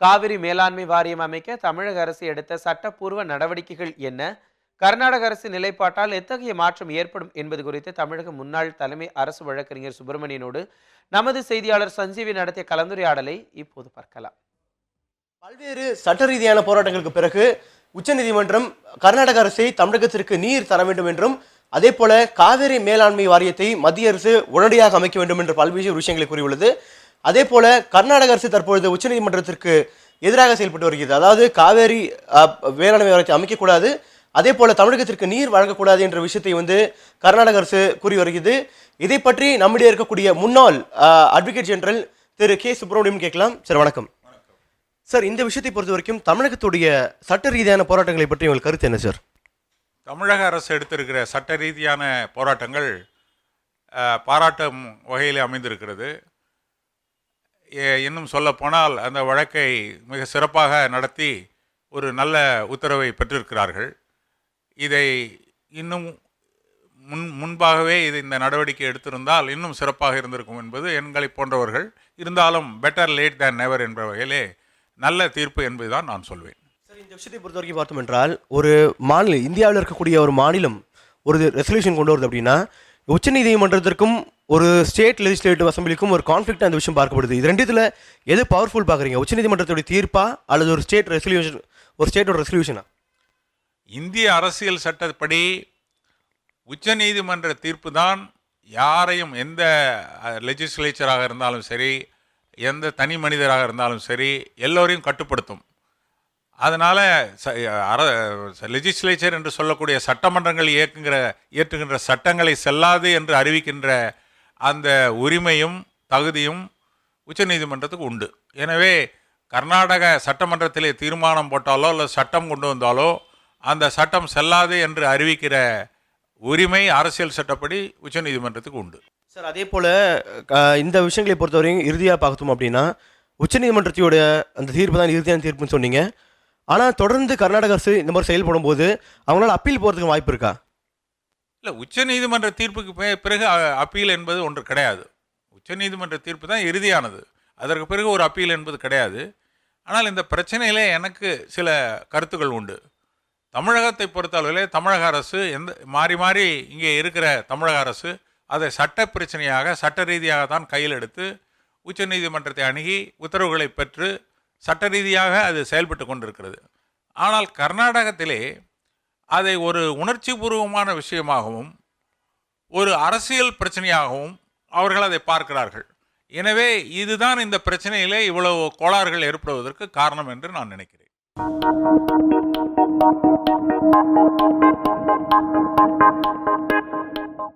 காவிரி மேலாண்மை வாரியம் அமைக்க தமிழக அரசு எடுத்த சட்டப்பூர்வ நடவடிக்கைகள் என்ன? கர்நாடக அரசு நிலைப்பாட்டால் எத்தகைய மாற்றம் ஏற்படும் என்பது குறித்து தமிழக முன்னாள் தலைமை அரசு வழக்கறிஞர் சுப்பிரமணியனோடு நமது செய்தியாளர் சஞ்சீவி நடத்திய கலந்துரையாடலை இப்போது பார்க்கலாம். பல்வேறு சட்ட ரீதியான போராட்டங்களுக்கு பிறகு உச்சநீதிமன்றம் கர்நாடக அரசை தமிழகத்திற்கு நீர் தர வேண்டும் என்றும், அதே போல காவிரி மேலாண்மை வாரியத்தை மத்திய அரசு உடனடியாக அமைக்க வேண்டும் என்ற பல்வேறு விஷயங்களை கூறியுள்ளது. அதே போல கர்நாடக அரசு தற்பொழுது உச்சநீதிமன்றத்திற்கு எதிராக செயல்பட்டு வருகிறது. அதாவது காவேரி வேளாண்மை வாரியத்தை அமைக்கக்கூடாது, அதே போல தமிழகத்திற்கு நீர் வழங்கக்கூடாது என்ற விஷயத்தை கர்நாடக அரசு கூறி வருகிறது. இதை பற்றி நம்மிடையே இருக்கக்கூடிய முன்னாள் அட்வொகேட் ஜெனரல் திரு கே சுப்பிரமணியம் கேட்கலாம். சார் வணக்கம். சார், இந்த விஷயத்தை பொறுத்த வரைக்கும் தமிழகத்துடைய சட்ட ரீதியான போராட்டங்களை பற்றி உங்கள் கருத்து என்ன சார்? தமிழக அரசு எடுத்திருக்கிற சட்ட ரீதியான போராட்டங்கள் பாராட்டும் வகையில் அமைந்திருக்கிறது. இன்னும் சொல்லப்போனால் அந்த வழக்கை மிக சிறப்பாக நடத்தி ஒரு நல்ல உத்தரவை பெற்றிருக்கிறார்கள். இதை இன்னும் முன்பாகவே இந்த நடவடிக்கை எடுத்திருந்தால் இன்னும் சிறப்பாக இருந்திருக்கும் என்பது எங்களை போன்றவர்கள். இருந்தாலும் பெட்டர் லேட் தேன் நெவர் என்ற வகையிலே நல்ல தீர்ப்பு என்பதுதான் நான் சொல்வேன். சார், இந்த விஷயத்தை பொறுத்த வரைக்கும் பார்த்தோம் என்றால், ஒரு மாநிலம், இந்தியாவில் இருக்கக்கூடிய ஒரு மாநிலம் ஒரு ரெசல்யூஷன் கொண்டு வருது அப்படின்னா, உச்சநீதிமன்றத்திற்கும் ஒரு ஸ்டேட் லெஜிஸ்லேட்டிவ் அசம்பிளிக்கும் ஒரு கான்ஃப்ளிக்ட் அந்த விஷயம் பார்க்கப்படுது. இது ரெண்டுத்தில் எது பவர்ஃபுல் பார்க்குறீங்க? உச்சநீதிமன்றத்துடைய தீர்ப்பா அல்லது ஒரு ஸ்டேட் ரெசல்யூஷன், ஒரு ஸ்டேட்டோட ரெசல்யூஷனா? இந்திய அரசியல் சட்டப்படி உச்சநீதிமன்ற தீர்ப்பு தான் யாரையும், எந்த லெஜிஸ்லேச்சராக இருந்தாலும் சரி, எந்த தனி மனிதராக இருந்தாலும் சரி, எல்லோரையும் கட்டுப்படுத்தும். அதனால் லெஜிஸ்லேச்சர் என்று சொல்லக்கூடிய சட்டமன்றங்கள் இயற்றுகின்ற சட்டங்களை செல்லாது என்று அறிவிக்கின்ற அந்த உரிமையும் தகுதியும் உச்சநீதிமன்றத்துக்கு உண்டு. எனவே கர்நாடக சட்டமன்றத்திலே தீர்மானம் போட்டாலோ அல்லது சட்டம் கொண்டு வந்தாலோ அந்த சட்டம் செல்லாது என்று அறிவிக்கிற உரிமை அரசியல் சட்டப்படி உச்சநீதிமன்றத்துக்கு உண்டு. சார், அதே போல் இந்த விஷயங்களை பொறுத்தவரையும் இறுதியாக பார்த்தோம் அப்படின்னா, உச்சநீதிமன்றத்தோட அந்த தீர்ப்பு தான் இறுதியான தீர்ப்புன்னு சொன்னீங்க. ஆனால் தொடர்ந்து கர்நாடக அரசு இந்த மாதிரி செயல்படும் போது அவங்களால அப்பீல் போகிறதுக்கு வாய்ப்பு இருக்கா? இல்லை, உச்சநீதிமன்ற தீர்ப்புக்கு பிறகு அப்பீல் என்பது ஒன்று கிடையாது. உச்சநீதிமன்ற தீர்ப்பு தான் இறுதியானது. அதற்கு பிறகு ஒரு அப்பீல் என்பது கிடையாது. ஆனால் இந்த பிரச்சனையிலே எனக்கு சில கருத்துக்கள் உண்டு. தமிழகத்தை பொறுத்தளவிலே தமிழக அரசு மாறி மாறி இங்கே இருக்கிற தமிழக அரசு அதை சட்ட பிரச்சனையாக சட்ட ரீதியாக தான் கையில் எடுத்து உச்சநீதிமன்றத்தை அணுகி உத்தரவுகளை பெற்று சட்ட ரீதியாக அது செயல்பட்டு கொண்டிருக்கிறது. ஆனால் கர்நாடகத்திலே அதை ஒரு உணர்ச்சி பூர்வமான விஷயமாகவும் ஒரு அரசியல் பிரச்சனையாகவும் அவர்கள் அதை பார்க்கிறார்கள். எனவே இதுதான் இந்த பிரச்சனையிலே இவ்வளவு கோளாறுகள் ஏற்படுவதற்கு காரணம் என்று நான் நினைக்கிறேன்.